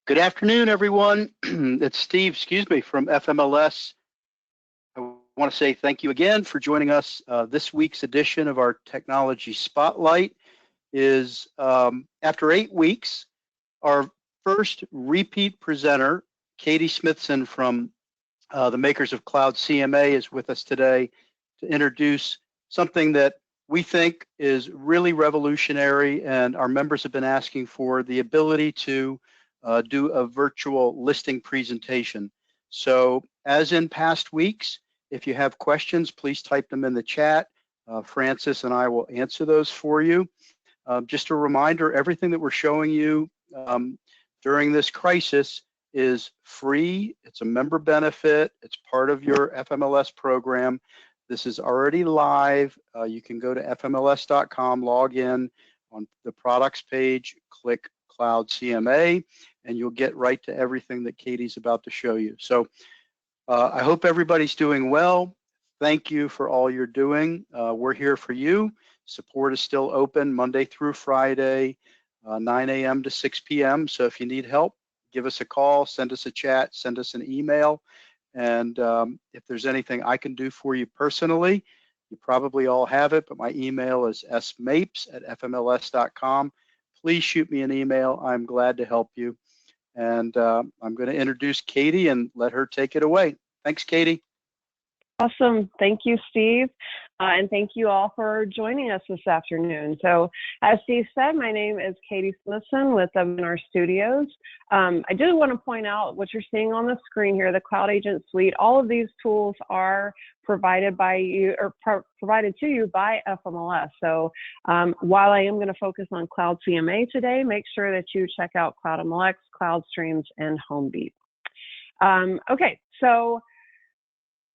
Good afternoon, everyone. It's Steve, from FMLS. I want to say thank you again for joining us. This week's edition of our Technology Spotlight is, after 8 weeks, our first repeat presenter, Katie Smithson from the makers of Cloud CMA, is with us today to introduce something that we think is really revolutionary and our members have been asking for, the ability to do a virtual listing presentation. So as in past weeks, if you have questions, please type them in the chat. Francis and I will answer those for you. Just a reminder, everything that we're showing you during this crisis is free. It's a member benefit. It's part of your FMLS program. This is already live. You can go to fmls.com, log in on the products page, click Cloud CMA, and you'll get right to everything that Katie's about to show you. So I hope everybody's doing well. Thank you for all you're doing. We're here for you. Support is still open Monday through Friday, 9 a.m. to 6 p.m. So if you need help, give us a call, send us a chat, send us an email. And if there's anything I can do for you personally, you probably all have it, but my email is smapes@fmls.com. Please shoot me an email. I'm glad to help you. And I'm going to introduce Katie and let her take it away. Thanks, Katie. Awesome. Thank you, Steve. And thank you all for joining us this afternoon. So as Steve said, my name is Katie Smithson with Webinar Studios. I do want to point out what you're seeing on the screen here, the Cloud Agent Suite. All of these tools are provided by you or provided to you by FMLS. So while I am going to focus on Cloud CMA today, make sure that you check out Cloud MLX, Cloud Streams, and HomeBeat. Okay, so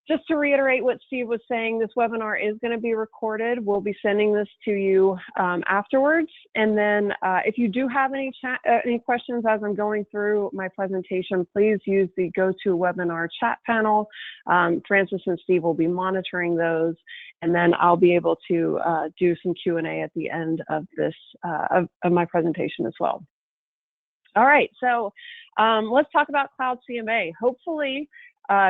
just to reiterate what Steve was saying, this webinar is going to be recorded. We'll be sending this to you afterwards. And then if you do have any questions as I'm going through my presentation, please use the GoToWebinar chat panel. Francis and Steve will be monitoring those. And then I'll be able to do some Q&A at the end of this of my presentation as well. All right, so let's talk about Cloud CMA. Hopefully,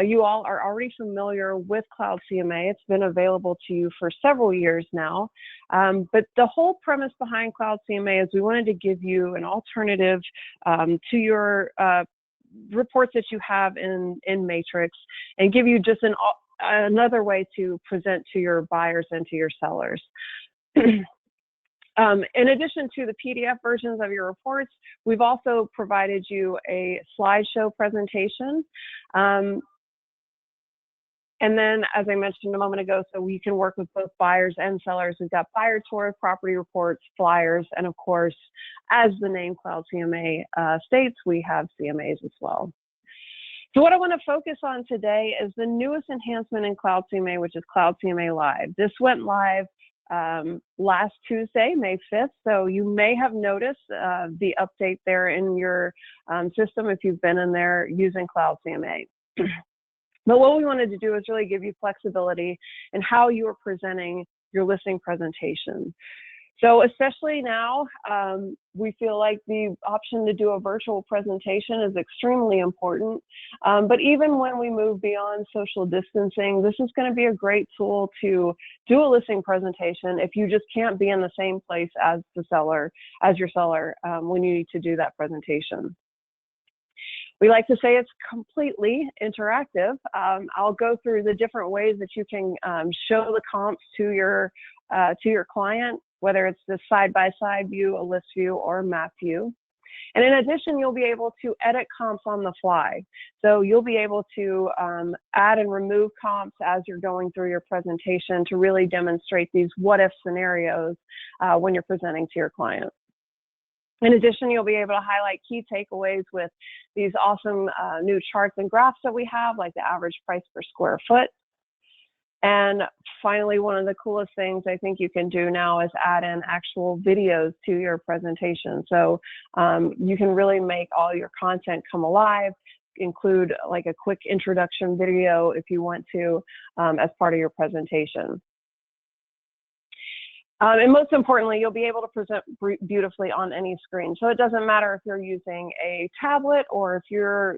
you all are already familiar with Cloud CMA. It's been available to you for several years now. But the whole premise behind Cloud CMA is we wanted to give you an alternative to your reports that you have in Matrix and give you just another way to present to your buyers and to your sellers. In addition to the PDF versions of your reports, we've also provided you a slideshow presentation. And then, as I mentioned a moment ago, so we can work with both buyers and sellers. We've got buyer tours, property reports, flyers, and of course, as the name Cloud CMA states, we have CMAs as well. So what I want to focus on today is the newest enhancement in Cloud CMA, which is Cloud CMA Live. This went live last Tuesday, May 5th, so you may have noticed the update there in your system if you've been in there using Cloud CMA. But what we wanted to do is really give you flexibility in how you are presenting your listing presentation. So especially now, we feel like the option to do a virtual presentation is extremely important. But even when we move beyond social distancing, this is going to be a great tool to do a listing presentation if you just can't be in the same place as your seller when you need to do that presentation. We like to say it's completely interactive. I'll go through the different ways that you can show the comps to your client, whether it's the side-by-side view, a list view, or a map view. And in addition, you'll be able to edit comps on the fly. So you'll be able to add and remove comps as you're going through your presentation to really demonstrate these what-if scenarios when you're presenting to your client. In addition, you'll be able to highlight key takeaways with these awesome new charts and graphs that we have, like the average price per square foot. And finally, one of the coolest things I think you can do now is add in actual videos to your presentation. So you can really make all your content come alive, include like a quick introduction video if you want to as part of your presentation. And most importantly, you'll be able to present beautifully on any screen. So it doesn't matter if you're using a tablet or if you're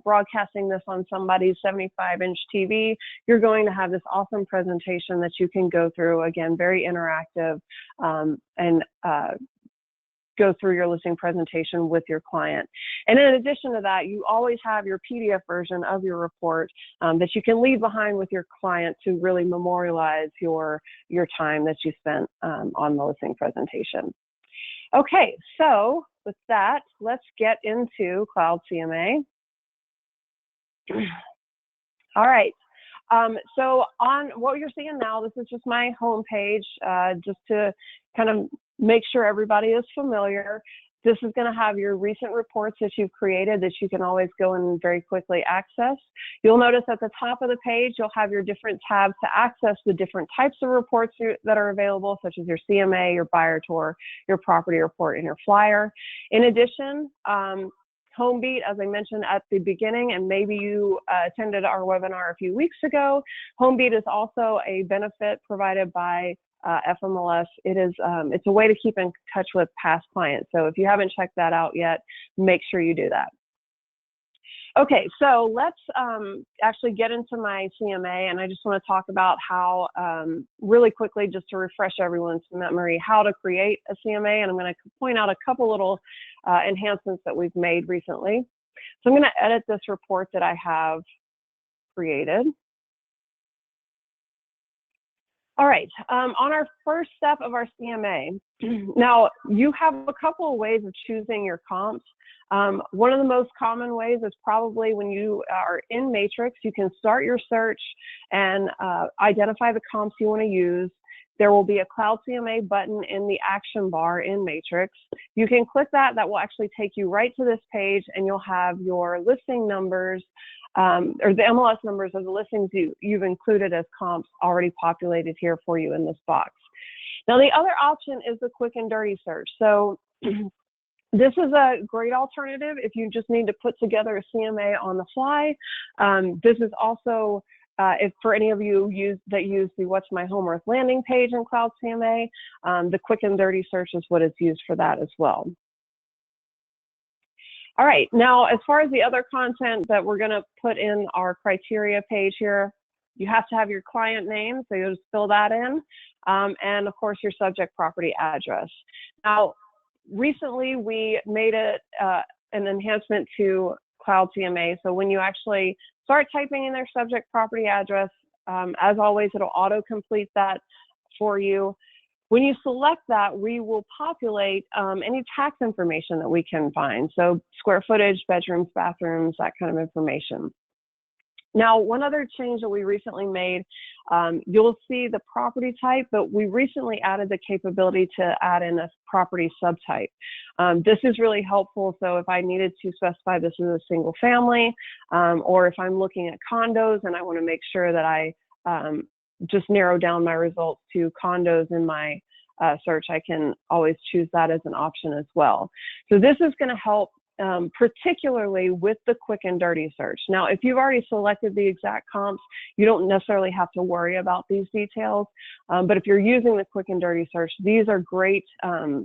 broadcasting this on somebody's 75-inch TV, you're going to have this awesome presentation that you can go through, again, very interactive, and go through your listing presentation with your client. And in addition to that, you always have your PDF version of your report that you can leave behind with your client to really memorialize your time that you spent on the listing presentation. Okay, so with that, let's get into Cloud CMA. All right. So on what you're seeing now, this is just my home page, just to kind of make sure everybody is familiar. This is going to have your recent reports that you've created that you can always go and very quickly access. You'll notice at the top of the page, you'll have your different tabs to access the different types of reports that are available, such as your CMA, your buyer tour, your property report, and your flyer. In addition, HomeBeat, as I mentioned at the beginning, and maybe you attended our webinar a few weeks ago, HomeBeat is also a benefit provided by FMLS. It's a way to keep in touch with past clients. So if you haven't checked that out yet, make sure you do that. Okay, so let's actually get into my CMA, and I just want to talk about how, really quickly, just to refresh everyone's memory, how to create a CMA, and I'm going to point out a couple little enhancements that we've made recently. So I'm going to edit this report that I have created. All right, on our first step of our CMA, now you have a couple of ways of choosing your comps. One of the most common ways is probably when you are in Matrix, you can start your search and identify the comps you want to use. There will be a Cloud CMA button in the action bar in Matrix. You can click that. That will actually take you right to this page, and you'll have your listing numbers, or the MLS numbers of the listings you've included as comps already populated here for you in this box. Now, the other option is the quick and dirty search. So this is a great alternative if you just need to put together a CMA on the fly. This is also, if for any of you that use the What's My Home Worth landing page in Cloud CMA, the quick and dirty search is what is used for that as well. All right, now as far as the other content that we're going to put in our criteria page here, you have to have your client name, so you'll just fill that in, and of course your subject property address. Now, recently we made it an enhancement to Cloud CMA, so when you actually start typing in their subject property address, as always, it'll auto-complete that for you. When you select that, we will populate any tax information that we can find. So square footage, bedrooms, bathrooms, that kind of information. Now, one other change that we recently made, you'll see the property type, but we recently added the capability to add in a property subtype. This is really helpful. So if I needed to specify this as a single family, or if I'm looking at condos and I want to make sure that I just narrow down my results to condos in my search, I can always choose that as an option as well. So this is going to help particularly with the quick and dirty search. Now, if you've already selected the exact comps, you don't necessarily have to worry about these details. But if you're using the quick and dirty search, these are great.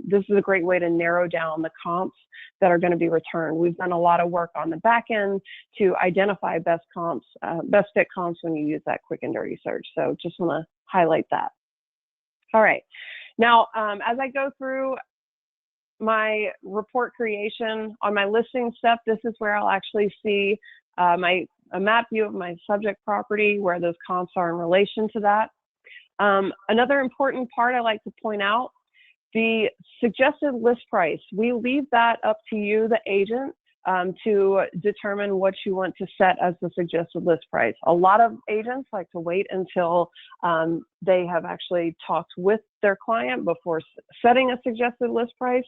This is a great way to narrow down the comps that are going to be returned. We've done a lot of work on the back end to identify best comps, best fit comps when you use that quick and dirty search. So just want to highlight that. All right. Now, as I go through my report creation on my listing step, this is where I'll actually see a map view of my subject property, where those comps are in relation to that. Another important part I like to point out, the suggested list price, we leave that up to you, the agent, to determine what you want to set as the suggested list price. A lot of agents like to wait until they have actually talked with their client before setting a suggested list price.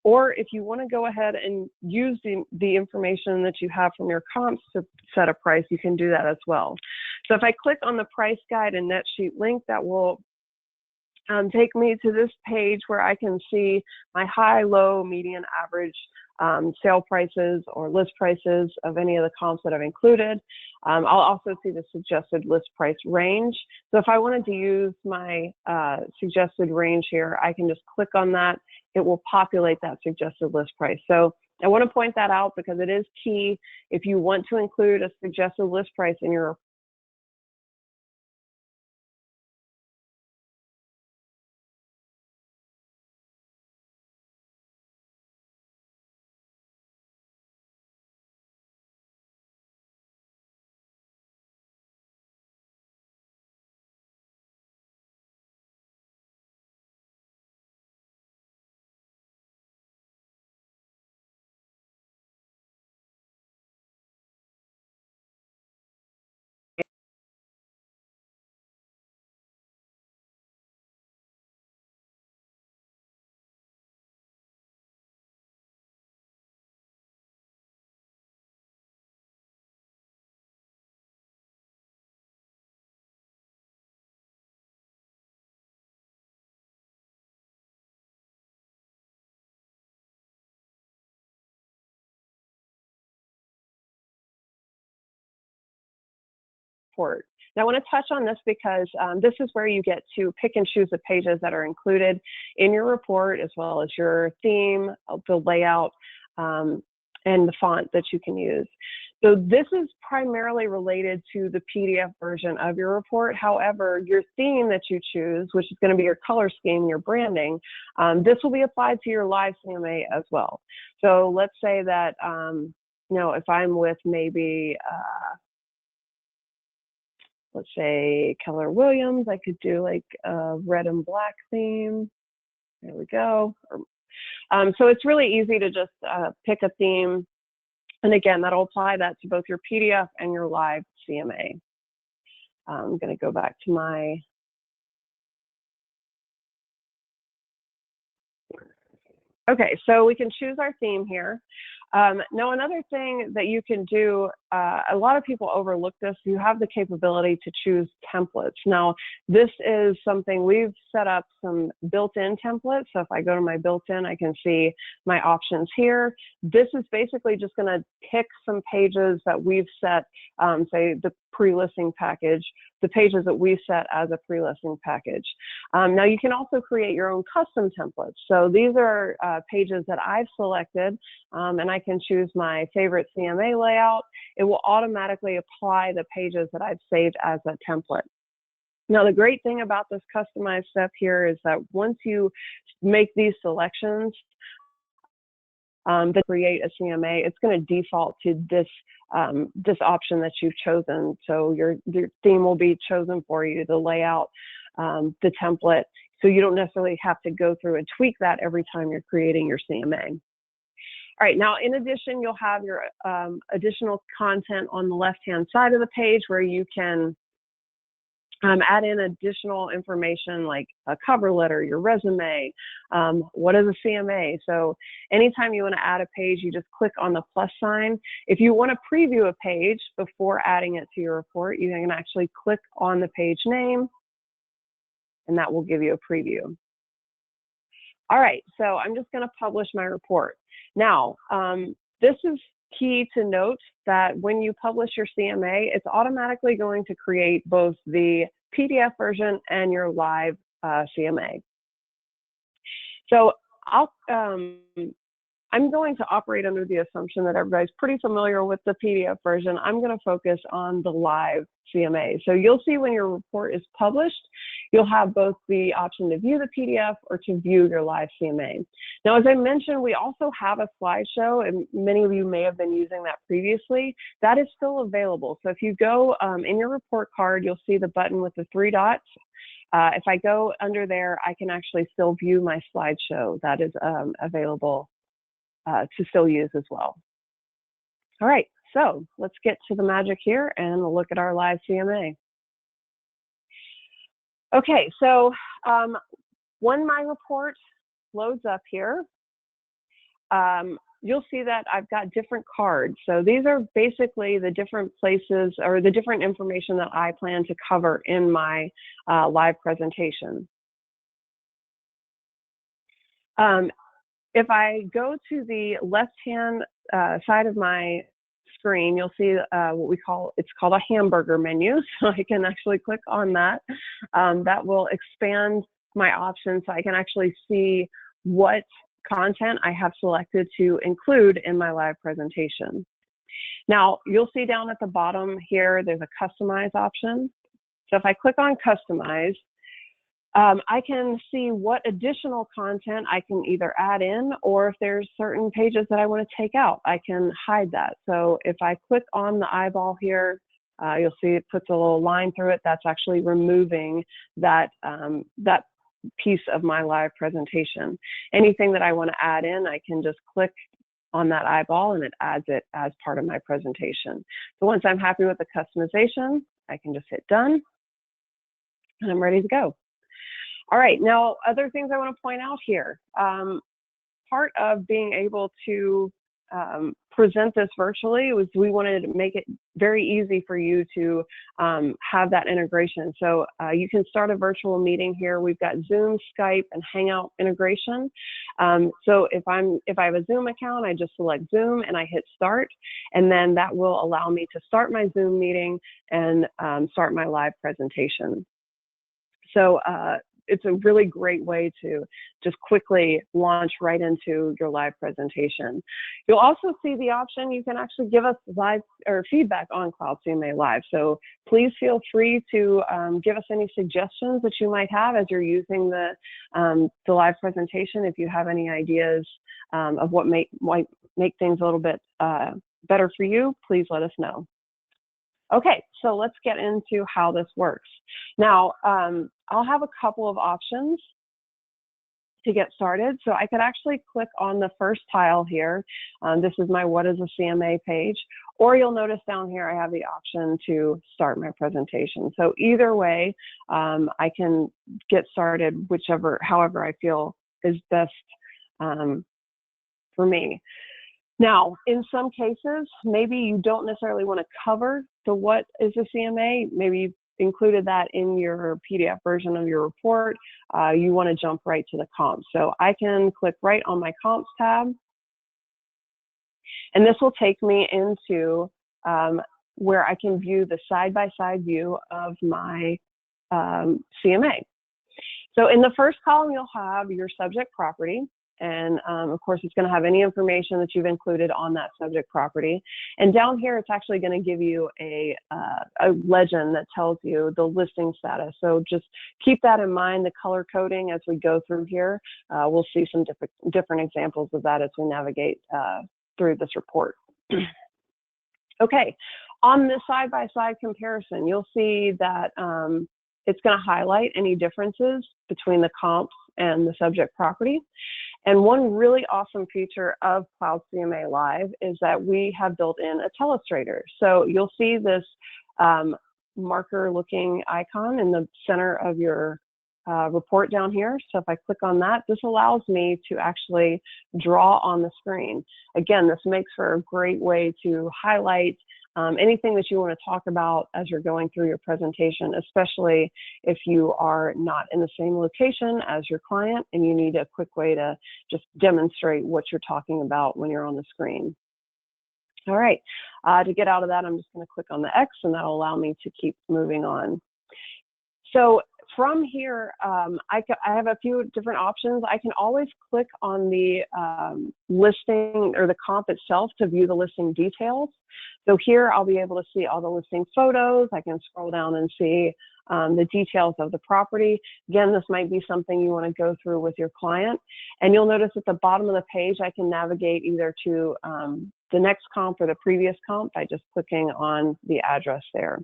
Or if you want to go ahead and use the information that you have from your comps to set a price, you can do that as well. So if I click on the price guide and net sheet link, that will take me to this page where I can see my high, low, median, average sale prices or list prices of any of the comps that I've included. I'll also see the suggested list price range. So if I wanted to use my suggested range here, I can just click on that. It will populate that suggested list price. So I want to point that out because it is key. If you want to include a suggested list price in your report. Now I want to touch on this because this is where you get to pick and choose the pages that are included in your report, as well as your theme, the layout, and the font that you can use. So this is primarily related to the PDF version of your report. However, your theme that you choose, which is going to be your color scheme, your branding, this will be applied to your live CMA as well. So let's say that, you know, if I'm with maybe, let's say Keller Williams, I could do like a red and black theme. There we go. So it's really easy to just pick a theme. And again, that'll apply that to both your PDF and your live CMA. I'm going to go back to my okay, so we can choose our theme here. Now, another thing that you can do, a lot of people overlook this, you have the capability to choose templates. Now, this is something we've set up some built-in templates. So if I go to my built-in, I can see my options here. This is basically just going to pick some pages that we've set, say the pre-listing package, the pages that we set as a pre-listing package. Now you can also create your own custom templates. So these are pages that I've selected, and I can choose my favorite CMA layout. It will automatically apply the pages that I've saved as a template. Now, the great thing about this customized step here is that once you make these selections, to create a CMA, it's going to default to this this option that you've chosen. So your theme will be chosen for you, the layout, the template. So you don't necessarily have to go through and tweak that every time you're creating your CMA. All right, now in addition, you'll have your additional content on the left-hand side of the page where you can add in additional information like a cover letter, your resume, what is a CMA. So anytime you want to add a page, you just click on the plus sign. If you want to preview a page before adding it to your report, you can actually click on the page name, and that will give you a preview. All right, so I'm just going to publish my report. Now, this is key to note that when you publish your CMA, it's automatically going to create both the PDF version and your live CMA. So I'm going to operate under the assumption that everybody's pretty familiar with the PDF version. I'm going to focus on the live CMA. So you'll see when your report is published, you'll have both the option to view the PDF or to view your live CMA. Now, as I mentioned, we also have a slideshow, and many of you may have been using that previously. That is still available. So if you go in your report card, you'll see the button with the 3 dots. If I go under there, I can actually still view my slideshow. That is available to still use as well. All right, so let's get to the magic here and look at our live CMA. Okay, so when my report loads up here, you'll see that I've got different cards. So these are basically the different places or the different information that I plan to cover in my live presentation. If I go to the left-hand side of my screen, you'll see it's called a hamburger menu. So I can actually click on that. That will expand my options so I can actually see what content I have selected to include in my live presentation. Now, you'll see down at the bottom here, there's a customize option. So if I click on customize, I can see what additional content I can either add in, or if there's certain pages that I want to take out, I can hide that. So if I click on the eyeball here, you'll see it puts a little line through it. That's actually removing that, that piece of my live presentation. Anything that I want to add in, I can just click on that eyeball and it adds it as part of my presentation. So once I'm happy with the customization, I can just hit done and I'm ready to go. All right, now other things I want to point out here. Part of being able to present this virtually was we wanted to make it very easy for you to have that integration. So you can start a virtual meeting here. We've got Zoom, Skype, and Hangout integration. So if I have a Zoom account, I just select Zoom and I hit start, and then that will allow me to start my Zoom meeting and start my live presentation. So it's a really great way to just quickly launch right into your live presentation. You'll also see the option, you can actually give us live or feedback on Cloud CMA Live. So please feel free to give us any suggestions that you might have as you're using the live presentation. If you have any ideas of what might make things a little bit better for you, please let us know. Okay, so let's get into how this works. Now, I'll have a couple of options to get started. So I could actually click on the first tile here. This is my What is a CMA page, or you'll notice down here I have the option to start my presentation. So either way, I can get started however I feel is best for me. Now, in some cases, maybe you don't necessarily want to cover the what is a CMA. Maybe you've included that in your PDF version of your report. You want to jump right to the comps. So I can click right on my comps tab, and this will take me into where I can view the side-by-side view of my CMA. So in the first column, you'll have your subject property. And of course, it's going to have any information that you've included on that subject property. And down here, it's actually going to give you a legend that tells you the listing status. So just keep that in mind, the color coding as we go through here. We'll see some different examples of that as we navigate through this report. Okay, on this side-by-side comparison, you'll see that it's going to highlight any differences between the comps and the subject property. And one really awesome feature of Cloud CMA Live is that we have built in a telestrator. So you'll see this marker-looking icon in the center of your report down here. So if I click on that, this allows me to actually draw on the screen. Again, this makes for a great way to highlight anything that you want to talk about as you're going through your presentation, especially if you are not in the same location as your client and you need a quick way to just demonstrate what you're talking about when you're on the screen. All right, to get out of that, I'm just going to click on the X, and that'll allow me to keep moving on. So from here, I have a few different options. I can always click on the listing or the comp itself to view the listing details. So here I'll be able to see all the listing photos. I can scroll down and see the details of the property. Again, this might be something you want to go through with your client. And you'll notice at the bottom of the page, I can navigate either to the next comp or the previous comp by just clicking on the address there.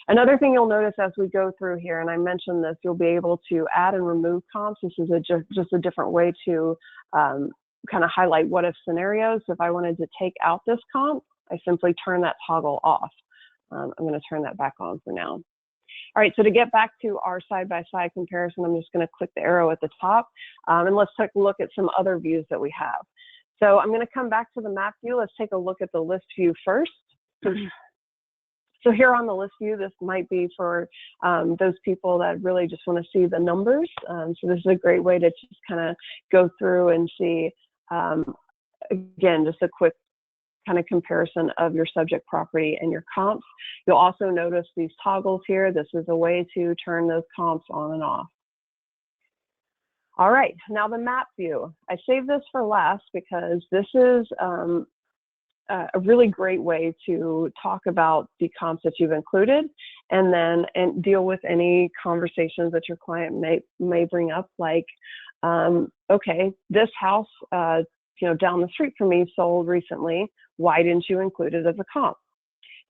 Another thing you'll notice as we go through here, and I mentioned this, you'll be able to add and remove comps. This is just a different way to kind of highlight what if scenarios. If I wanted to take out this comp, I simply turn that toggle off. I'm going to turn that back on for now. All right, so to get back to our side-by-side comparison, I'm just going to click the arrow at the top, and let's take a look at some other views that we have. So I'm going to come back to the map view. Let's take a look at the list view first. So here on the list view, this might be for those people that really just want to see the numbers. So this is a great way to just kind of go through and see, again, just a quick kind of comparison of your subject property and your comps. You'll also notice these toggles here. This is a way to turn those comps on and off. All right, now the map view. I saved this for last because this is a really great way to talk about the comps that you've included, and then deal with any conversations that your client may bring up, like, okay, this house down the street from me sold recently. Why didn't you include it as a comp?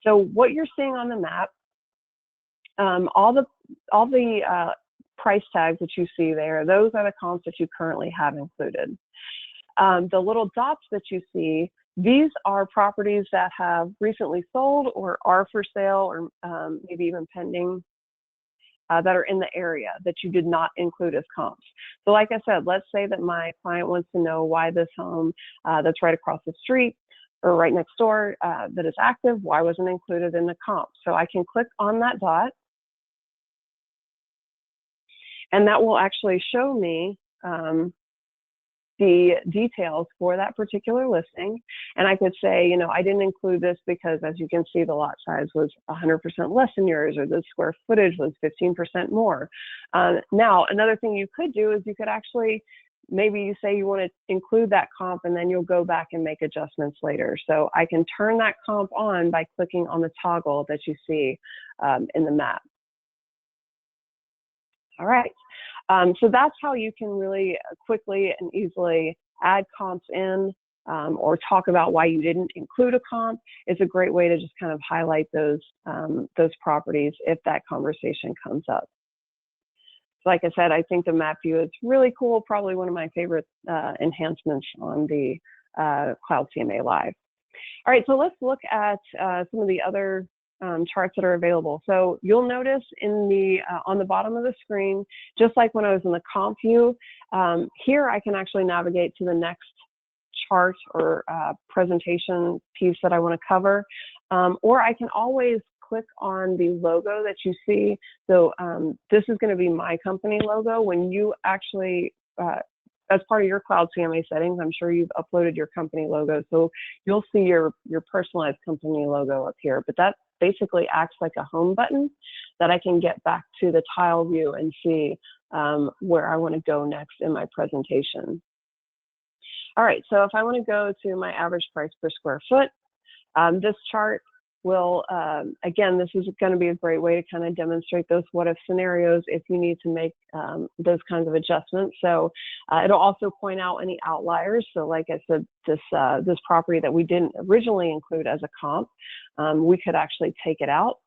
So what you're seeing on the map, all the price tags that you see there, those are the comps that you currently have included. The little dots that you see, these are properties that have recently sold or are for sale, or maybe even pending, that are in the area that you did not include as comps. So like I said, let's say that my client wants to know why this home that's right across the street or right next door that is active, why wasn't included in the comp? So I can click on that dot, and that will actually show me the details for that particular listing. And I could say, I didn't include this because, as you can see, the lot size was 100% less than yours, or the square footage was 15% more. Now, another thing you could do is you could actually, maybe you say you want to include that comp, and then you'll go back and make adjustments later. So I can turn that comp on by clicking on the toggle that you see in the map. All right. So that's how you can really quickly and easily add comps in, or talk about why you didn't include a comp. It's a great way to just kind of highlight those properties if that conversation comes up. Like I said, I think the map view is really cool, probably one of my favorite enhancements on the Cloud CMA Live. All right, so let's look at some of the other charts that are available. So you'll notice in the on the bottom of the screen, just like when I was in the comp view, here I can actually navigate to the next chart or presentation piece that I want to cover, or I can always click on the logo that you see. So this is going to be my company logo. When you actually as part of your Cloud CMA settings, I'm sure you've uploaded your company logo, so you'll see your personalized company logo up here. But that basically acts like a home button that I can get back to the tile view and see where I want to go next in my presentation. All right, so if I want to go to my average price per square foot, this chart will, again, this is going to be a great way to kind of demonstrate those what-if scenarios if you need to make those kinds of adjustments. So it'll also point out any outliers. So like I said, this property that we didn't originally include as a comp, we could actually take it out,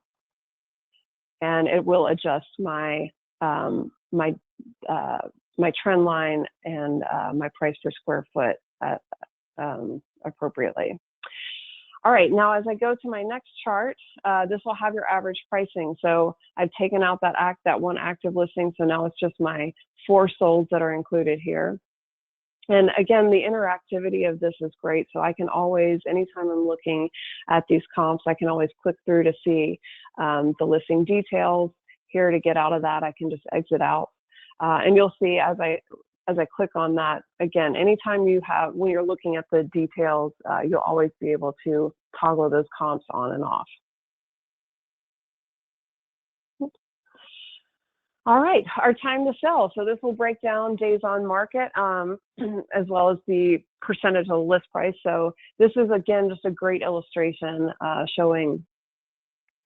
and it will adjust my my trend line and my price per square foot appropriately. All right, now as I go to my next chart, this will have your average pricing. So I've taken out that one active listing, so now it's just my 4 solds that are included here. And again, the interactivity of this is great. So I can always, anytime I'm looking at these comps, I can always click through to see the listing details. Here, to get out of that, I can just exit out. And you'll see as I click on that, again, anytime when you're looking at the details, you'll always be able to toggle those comps on and off. All right, our time to sell. So this will break down days on market as well as the percentage of the list price. So this is, again, just a great illustration showing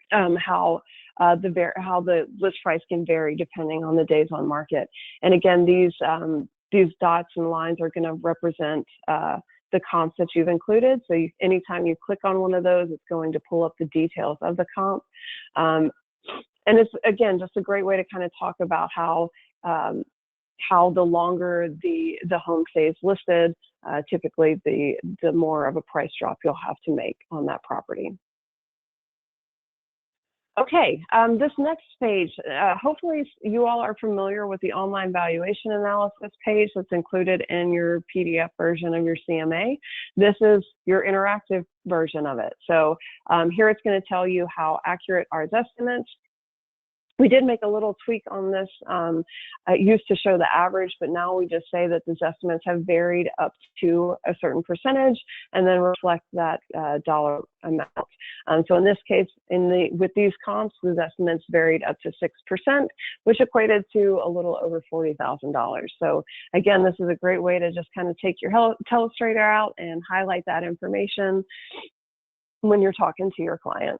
how the list price can vary depending on the days on market. And again, these dots and lines are going to represent the comps that you've included. So anytime you click on one of those, it's going to pull up the details of the comp. And it's, again, just a great way to kind of talk about how the longer the home stays listed, typically the more of a price drop you'll have to make on that property. Okay, this next page, hopefully you all are familiar with the online valuation analysis page that's included in your PDF version of your CMA. This is your interactive version of it. So here it's going to tell you how accurate are its estimates. We did make a little tweak on this. It used to show the average, but now we just say that these estimates have varied up to a certain percentage and then reflect that dollar amount. So in this case, with these comps, these estimates varied up to 6%, which equated to a little over $40,000. So again, this is a great way to just kind of take your telestrator out and highlight that information when you're talking to your client.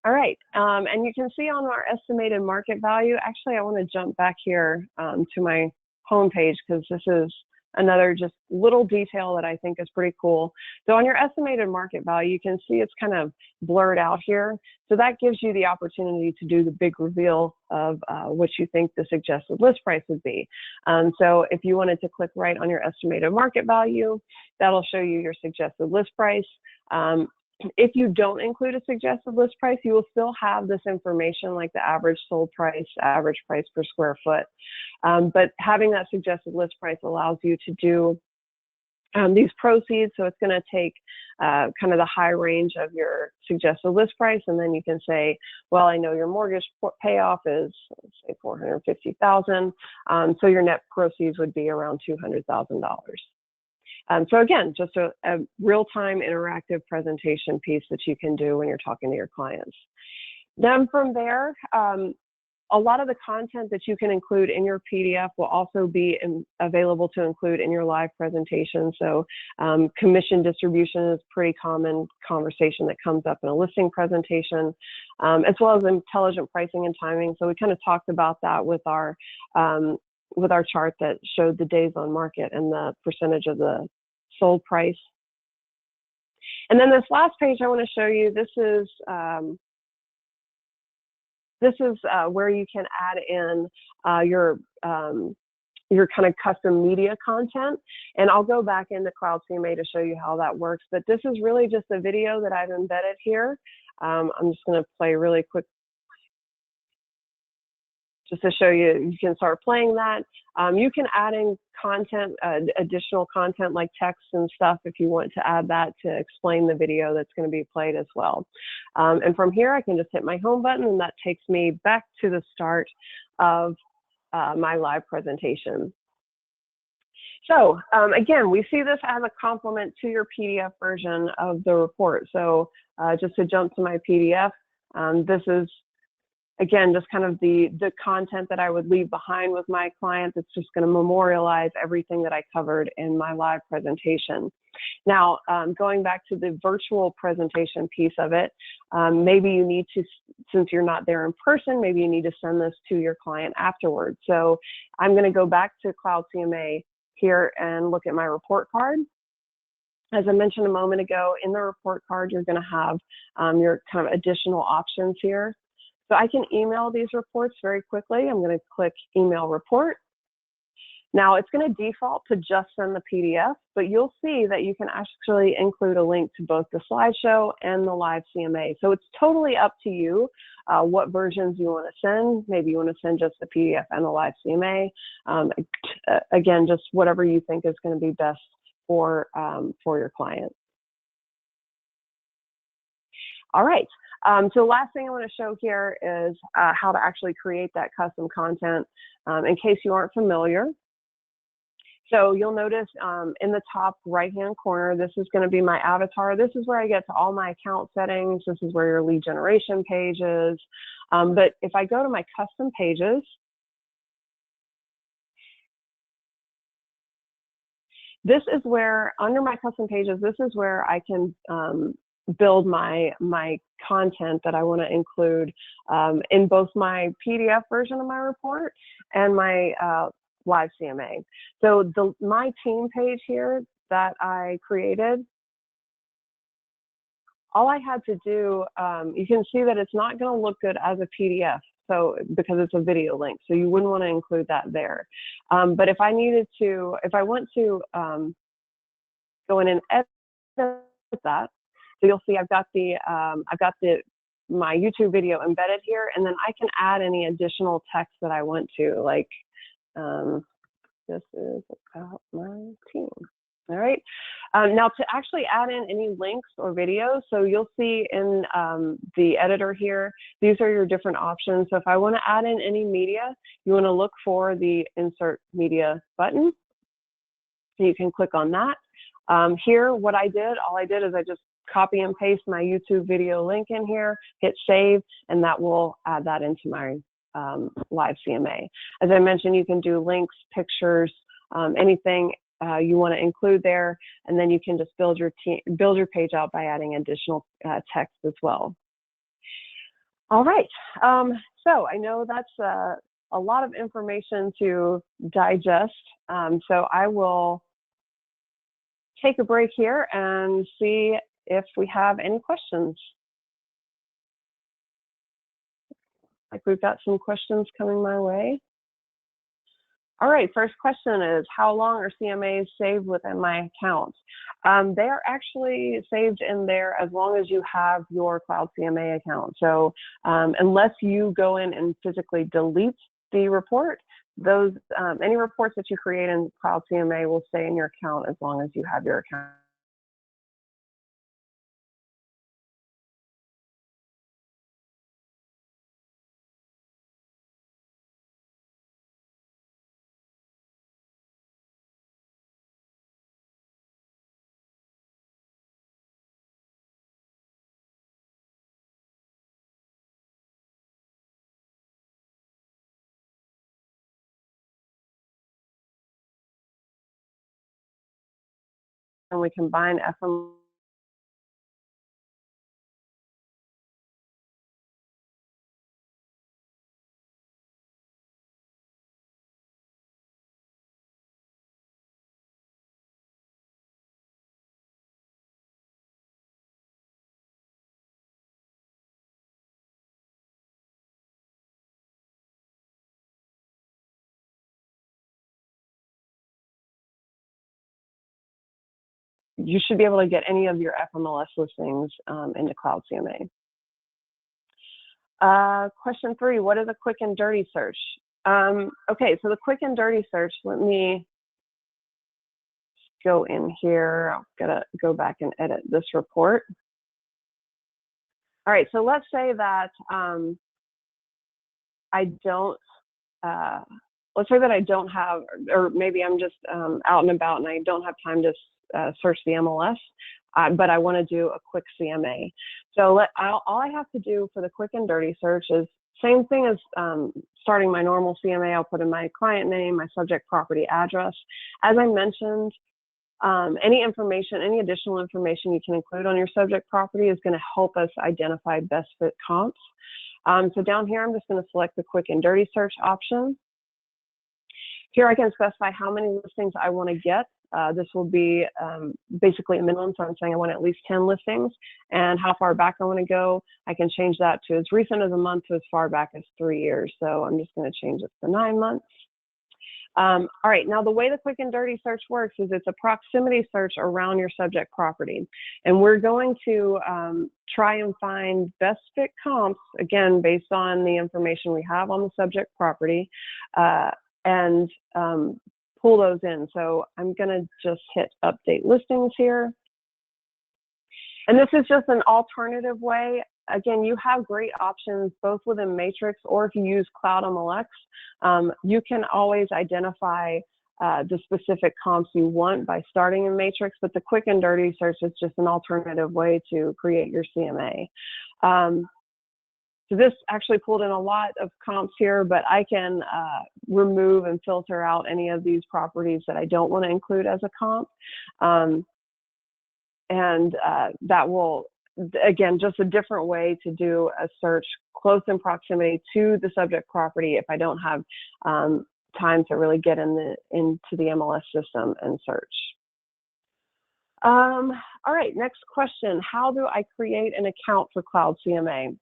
All right, and you can see on our estimated market value, actually I want to jump back here to my home page because this is another just little detail that I think is pretty cool. So on your estimated market value, you can see it's kind of blurred out here. So that gives you the opportunity to do the big reveal of what you think the suggested list price would be. So if you wanted to click right on your estimated market value, that'll show you your suggested list price. If you don't include a suggested list price, you will still have this information like the average sold price, average price per square foot. But having that suggested list price allows you to do these proceeds. So it's going to take kind of the high range of your suggested list price. And then you can say, well, I know your mortgage payoff is, let's say, $450,000. So your net proceeds would be around $200,000. So again, just a real-time interactive presentation piece that you can do when you're talking to your clients. Then from there, a lot of the content that you can include in your PDF will also be available to include in your live presentation. So commission distribution is a pretty common conversation that comes up in a listing presentation, as well as intelligent pricing and timing. So we kind of talked about that with our chart that showed the days on market and the percentage of the sold price. And then this last page I want to show you, this is where you can add in your kind of custom media content. And I'll go back into Cloud CMA to show you how that works. But this is really just a video that I've embedded here. I'm just going to play really quick just to show you, you can start playing that. You can add in content, additional content like text and stuff if you want to add that to explain the video that's going to be played as well. And from here, I can just hit my home button and that takes me back to the start of my live presentation. So again, we see this as a complement to your PDF version of the report. So just to jump to my PDF, this is again, just kind of the content that I would leave behind with my clients. It's just going to memorialize everything that I covered in my live presentation. Now, going back to the virtual presentation piece of it, maybe you need to, since you're not there in person, maybe you need to send this to your client afterwards. So I'm going to go back to Cloud CMA here and look at my report card. As I mentioned a moment ago, in the report card, you're going to have your kind of additional options here. So I can email these reports very quickly. I'm going to click Email Report. Now it's going to default to just send the PDF, but you'll see that you can actually include a link to both the slideshow and the live CMA. So it's totally up to you what versions you want to send. Maybe you want to send just the PDF and the live CMA. Again, just whatever you think is going to be best for your client. All right. So the last thing I want to show here is how to actually create that custom content in case you aren't familiar. So you'll notice in the top right-hand corner, this is going to be my avatar. This is where I get to all my account settings. This is where your lead generation page is. But if I go to my custom pages, this is where, under my custom pages, this is where I can build my content that I want to include in both my PDF version of my report and my live CMA. So my team page here that I created, all I had to do, you can see that it's not going to look good as a PDF. So because it's a video link, so you wouldn't want to include that there. But if I needed to, if I want to go in and edit that, So you'll see I've got my YouTube video embedded here, and then I can add any additional text that I want to, like this is about my team. All right. Now to actually add in any links or videos, so you'll see in the editor here, these are your different options. So if I want to add in any media, you want to look for the Insert Media button. You can click on that. Here, all I did is I just copy and paste my YouTube video link in here, hit save, and that will add that into my live CMA. As I mentioned, you can do links, pictures, anything you want to include there, and then you can just build your page out by adding additional text as well. All right, so I know that's a lot of information to digest, so I will take a break here and see if we have any questions. Like we've got some questions coming my way. All right, first question is, how long are CMAs saved within my account? They are actually saved in there as long as you have your Cloud CMA account. So unless you go in and physically delete the report, those any reports that you create in Cloud CMA will stay in your account as long as you have your account. And we combine FM. You should be able to get any of your FMLS listings into Cloud CMA. Question 3, what is a quick and dirty search? Okay, so the quick and dirty search, let me go in here. I'm gonna go back and edit this report. All right, so let's say that I don't have, or maybe I'm just out and about and I don't have time to search the MLS, but I want to do a quick CMA. So all I have to do for the quick and dirty search is same thing as starting my normal CMA. I'll put in my client name, my subject property address. As I mentioned, any additional information you can include on your subject property is going to help us identify best fit comps. So down here, I'm just going to select the quick and dirty search option. Here I can specify how many listings I want to get. This will be basically a minimum, so I'm saying I want at least 10 listings, and how far back I want to go. I can change that to as recent as a month to as far back as 3 years. So I'm just going to change it to 9 months. All right, now the way the quick and dirty search works is it's a proximity search around your subject property. And we're going to try and find best fit comps, again, based on the information we have on the subject property, and pull those in. So I'm gonna just hit update listings here. And this is just an alternative way. Again, you have great options both within Matrix, or if you use Cloud MLX, you can always identify the specific comps you want by starting in Matrix, but the quick and dirty search is just an alternative way to create your CMA. So this actually pulled in a lot of comps here, but I can remove and filter out any of these properties that I don't want to include as a comp. That will, again, just a different way to do a search close in proximity to the subject property if I don't have time to really get into the MLS system and search. All right, next question. How do I create an account for Cloud CMA?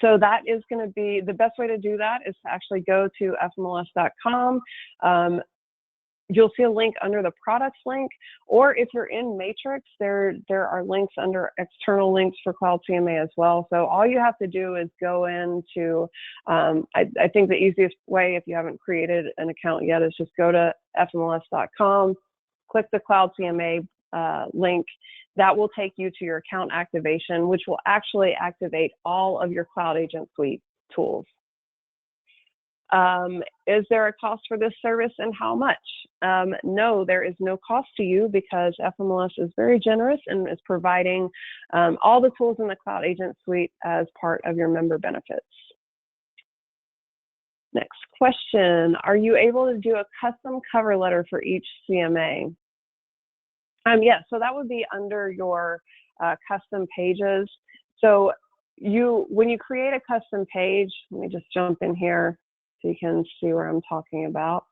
So that is going to be, the best way to do that is to actually go to fmls.com. you'll see a link under the products link, or if you're in Matrix, there are links under external links for Cloud CMA as well. So all you have to do is go into, I think the easiest way, if you haven't created an account yet, is just go to fmls.com, click the Cloud CMA link. That will take you to your account activation, which will actually activate all of your Cloud Agent Suite tools. Is there a cost for this service and how much? No, there is no cost to you because FMLS is very generous and is providing all the tools in the Cloud Agent Suite as part of your member benefits. Next question, are you able to do a custom cover letter for each CMA? Yes, so that would be under your custom pages. So when you create a custom page, let me just jump in here so you can see where I'm talking about.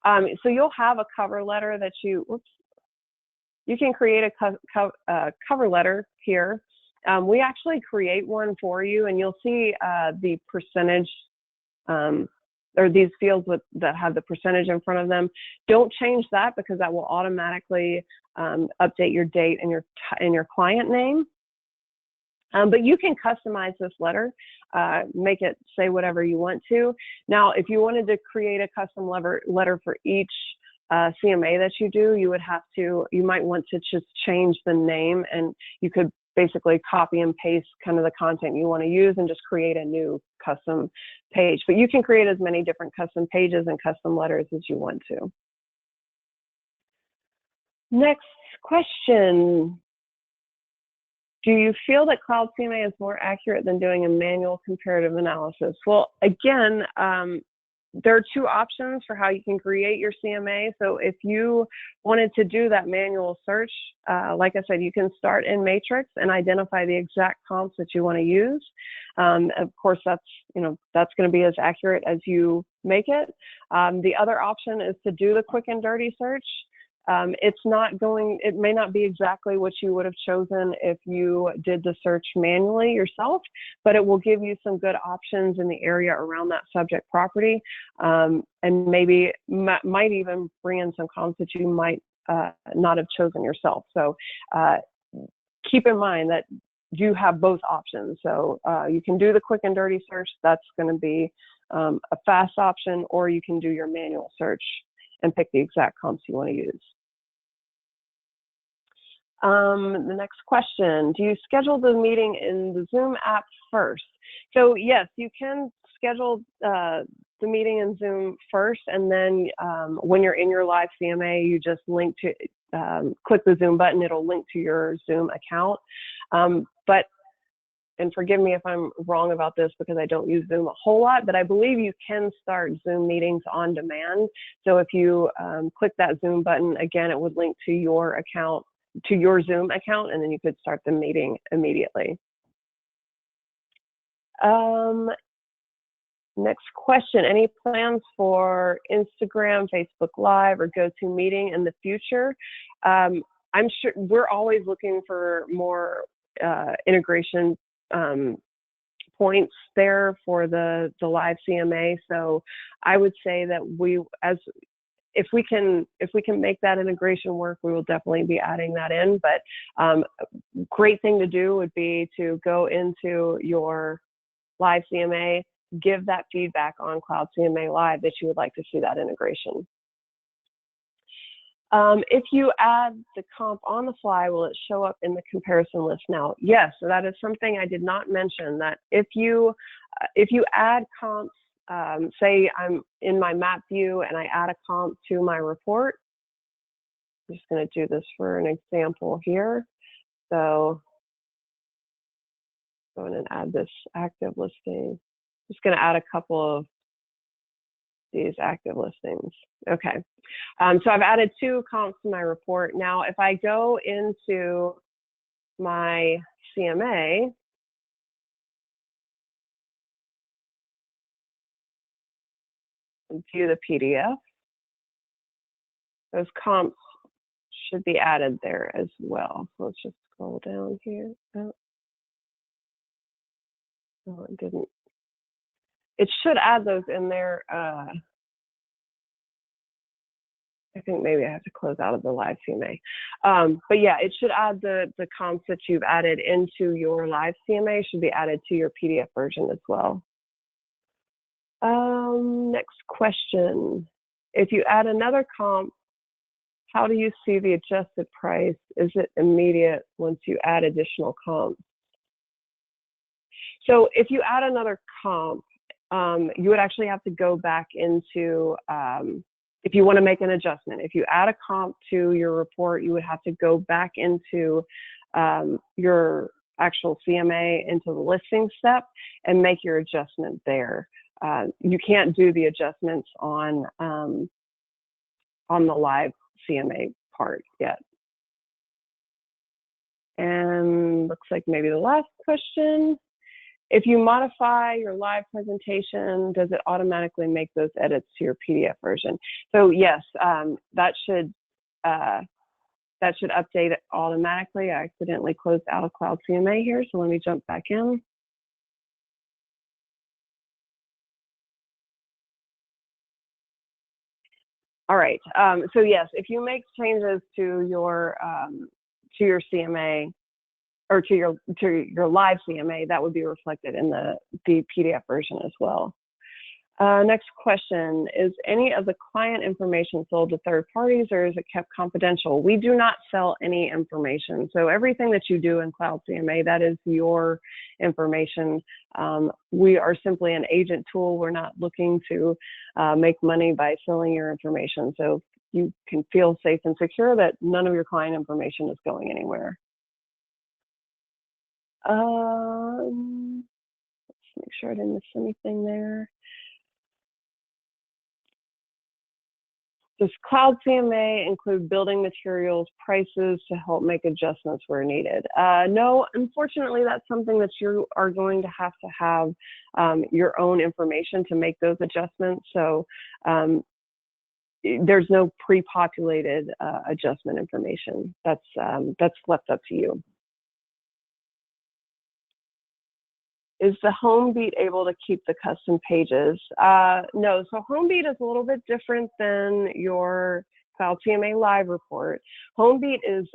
So you'll have a cover letter that you can create a cover letter here. We actually create one for you, and you'll see the percentage, or these fields that have the percentage in front of them. Don't change that because that will automatically update your date and your client name. But you can customize this letter, make it say whatever you want to. Now, if you wanted to create a custom letter for each CMA that you do, you might want to just change the name, and you could basically copy and paste kind of the content you want to use and just create a new custom page. But you can create as many different custom pages and custom letters as you want to. Next question. Do you feel that Cloud CMA is more accurate than doing a manual comparative analysis? Well, again, there are two options for how you can create your CMA. So if you wanted to do that manual search, like I said, you can start in Matrix and identify the exact comps that you want to use. Of course, that's going to be as accurate as you make it. The other option is to do the quick and dirty search. It may not be exactly what you would have chosen if you did the search manually yourself, but it will give you some good options in the area around that subject property, and maybe might even bring in some comps that you might not have chosen yourself. So keep in mind that you have both options. So you can do the quick and dirty search. That's going to be a fast option, or you can do your manual search and pick the exact comps you want to use. The next question, do you schedule the meeting in the Zoom app first? So yes, you can schedule the meeting in Zoom first, and then when you're in your live CMA, you just click the Zoom button, it'll link to your Zoom account. And forgive me if I'm wrong about this because I don't use Zoom a whole lot, but I believe you can start Zoom meetings on demand. So if you click that Zoom button, again, it would link to your account, to your Zoom account, and then you could start the meeting immediately. Next question, any plans for Instagram, Facebook Live, or GoToMeeting in the future? I'm sure we're always looking for more integration points there for the live CMA. So I would say that if we can make that integration work, we will definitely be adding that in. But great thing to do would be to go into your live CMA, give that feedback on Cloud CMA Live that you would like to see that integration. If you add the comp on the fly, will it show up in the comparison list now? Yes, so that is something I did not mention, that if you add comps, say I'm in my map view and I add a comp to my report, I'm just going to do this for an example here. So go in and add this active listing. Just going to add a couple of these active listings. Okay, so I've added 2 comps to my report. Now, if I go into my CMA, and view the PDF, those comps should be added there as well. So let's just scroll down here. Oh, it didn't. It should add those in there. I think maybe I have to close out of the live CMA. But yeah, it should add the comps that you've added into your live CMA should be added to your PDF version as well. Next question. If you add another comp, how do you see the adjusted price? Is it immediate once you add additional comps? So if you add another comp, you would actually have to go back into, if you want to make an adjustment, if you add a comp to your report, you would have to go back into your actual CMA, into the listing step, and make your adjustment there. You can't do the adjustments on the live CMA part yet. And looks like maybe the last question. If you modify your live presentation, does it automatically make those edits to your PDF version? So yes, that should update it automatically. I accidentally closed out of Cloud CMA here, so let me jump back in. All right. So yes, if you make changes to your CMA or to your live CMA, that would be reflected in the PDF version as well. Next question, is any of the client information sold to third parties or is it kept confidential? We do not sell any information. So everything that you do in Cloud CMA, that is your information. We are simply an agent tool. We're not looking to make money by selling your information. So you can feel safe and secure that none of your client information is going anywhere. Let's make sure I didn't miss anything there. Does Cloud CMA include building materials, prices to help make adjustments where needed? No, unfortunately, that's something that you are going to have your own information to make those adjustments. So there's no pre-populated adjustment information. That's left up to you. Is the HomeBeat able to keep the custom pages? No, so HomeBeat is a little bit different than your Cloud CMA Live report. HomeBeat is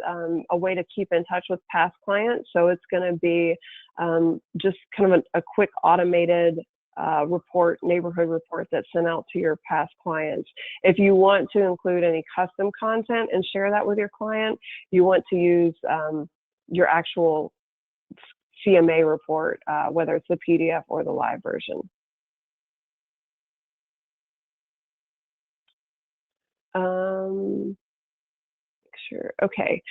a way to keep in touch with past clients. So it's going to be just kind of a quick automated report, neighborhood report that's sent out to your past clients. If you want to include any custom content and share that with your client, you want to use your actual CMA report, whether it's the PDF or the live version. Sure. Okay.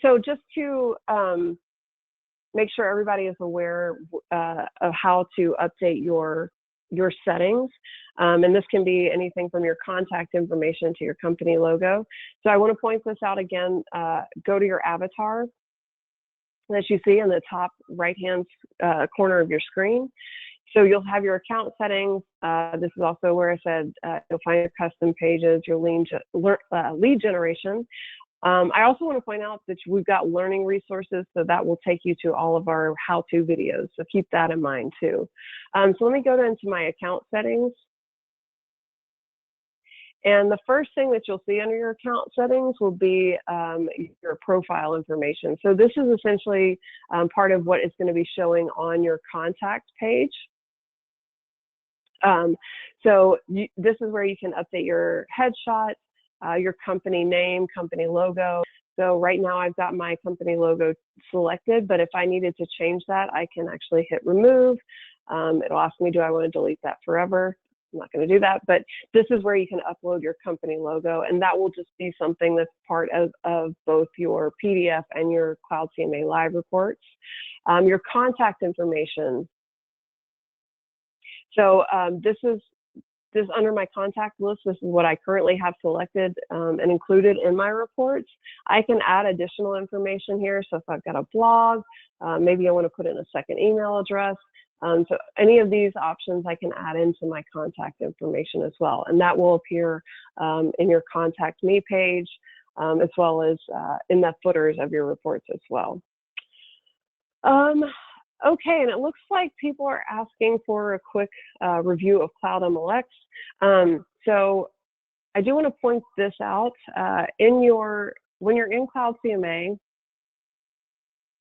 So just to make sure everybody is aware of how to update your settings, and this can be anything from your contact information to your company logo. So I want to point this out again. Go to your avatar that you see in the top right-hand corner of your screen. So you'll have your account settings. This is also where I said you'll find your custom pages, your lead generation. I also want to point out that we've got learning resources, so that will take you to all of our how-to videos. So keep that in mind too. So let me go into my account settings. And the first thing that you'll see under your account settings will be your profile information. So this is essentially part of what is going to be showing on your contact page. This is where you can update your headshot, your company name, company logo. So right now I've got my company logo selected, but if I needed to change that, I can actually hit remove. It'll ask me, do I want to delete that forever? I'm not going to do that, but this is where you can upload your company logo, and that will just be something that's part of both your PDF and your Cloud CMA Live reports. Your contact information. So this under my contact list, this is what I currently have selected and included in my reports. I can add additional information here. So if I've got a blog, maybe I want to put in a second email address. So any of these options I can add into my contact information as well. And that will appear in your Contact Me page, as well as in the footers of your reports as well. Okay, and it looks like people are asking for a quick review of Cloud MLX. So I do want to point this out. When you're in Cloud CMA,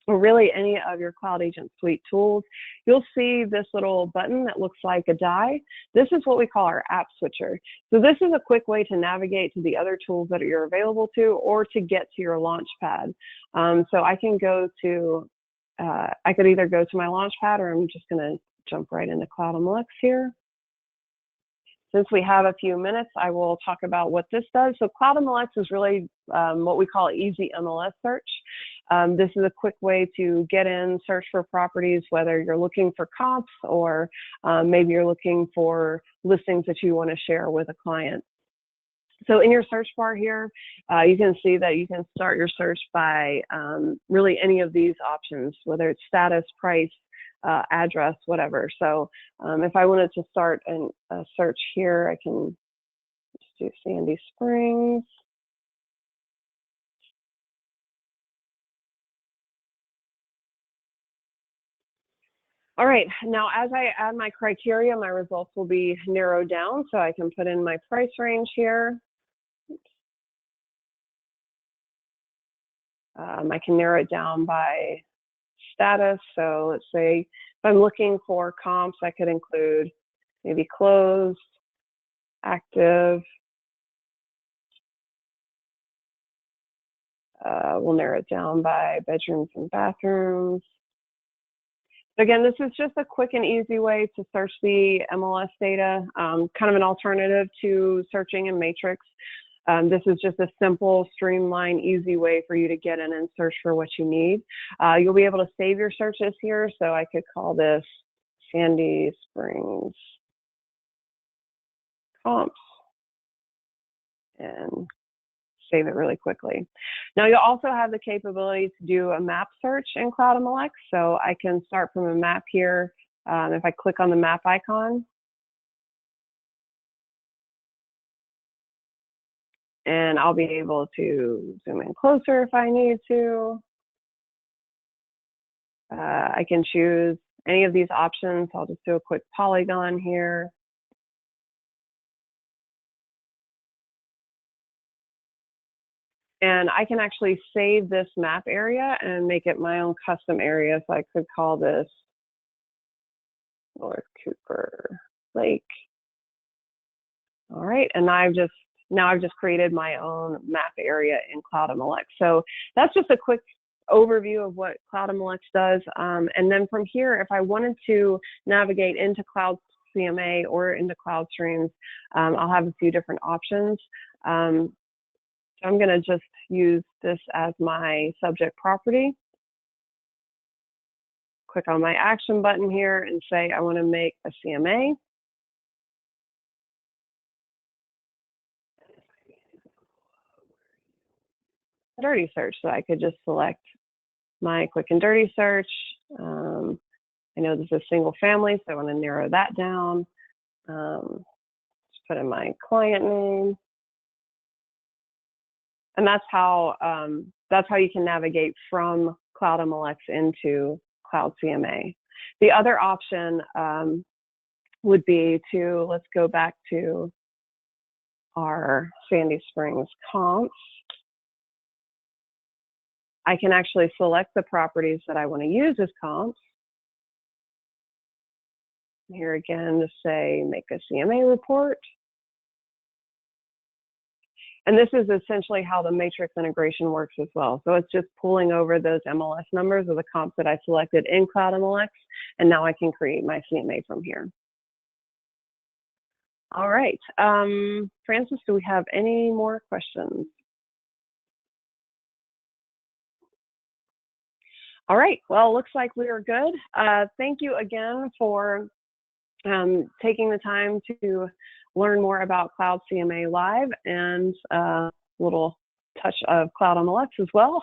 or really any of your Cloud Agent Suite tools, you'll see this little button that looks like a die. This is what we call our app switcher. So this is a quick way to navigate to the other tools that you're available to, or to get to your Launchpad. So I can go to, I could either go to my Launchpad, or I'm just gonna jump right into Cloud MLS here. Since we have a few minutes, I will talk about what this does. So Cloud MLS is really what we call easy MLS search. This is a quick way to get in, search for properties, whether you're looking for comps, or maybe you're looking for listings that you want to share with a client. So in your search bar here, you can see that you can start your search by really any of these options, whether it's status, price, address, whatever. So if I wanted to start a search here, I can just do Sandy Springs. All right, now as I add my criteria, my results will be narrowed down, so I can put in my price range here. I can narrow it down by status. So let's say if I'm looking for comps, I could include maybe closed, active. We'll narrow it down by bedrooms and bathrooms. Again, this is just a quick and easy way to search the MLS data, kind of an alternative to searching in Matrix. This is just a simple, streamlined, easy way for you to get in and search for what you need. You'll be able to save your searches here, so I could call this Sandy Springs comps and save it really quickly. Now you'll also have the capability to do a map search in Cloud MLS. So I can start from a map here. If I click on the map icon, and I'll be able to zoom in closer if I need to. I can choose any of these options. I'll just do a quick polygon here. And I can actually save this map area and make it my own custom area. So I could call this North Cooper Lake. All right, and now I've just created my own map area in Cloud MLS. So that's just a quick overview of what Cloud MLS does. And then from here, if I wanted to navigate into Cloud CMA or into Cloud Streams, I'll have a few different options. So I'm going to just use this as my subject property. Click on my action button here and say I want to make a CMA. A dirty search, so I could just select my quick and dirty search. I know this is single family, so I want to narrow that down. Just put in my client name. And that's how you can navigate from Cloud MLS into Cloud CMA. The other option would be to, let's go back to our Sandy Springs comps. I can actually select the properties that I want to use as comps. Here again, to say, make a CMA report. And this is essentially how the matrix integration works as well. So it's just pulling over those MLS numbers of the comps that I selected in Cloud MLS, and now I can create my CMA from here. All right, Francis, do we have any more questions? All right, well, it looks like we are good. Thank you again for taking the time to learn more about Cloud CMA Live and a little touch of Cloud MLS as well.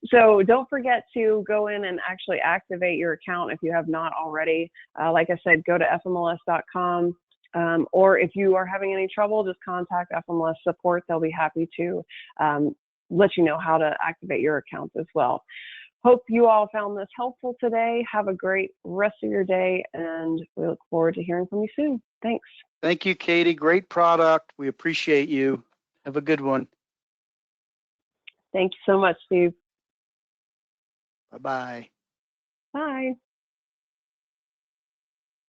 So don't forget to go in and actually activate your account if you have not already. Like I said, go to fmls.com, or if you are having any trouble, just contact FMLS support. They'll be happy to let you know how to activate your account as well. Hope you all found this helpful today. Have a great rest of your day, and we look forward to hearing from you soon. Thanks. Thank you, Katie. Great product. We appreciate you. Have a good one. Thank you so much, Steve. Bye-bye. Bye.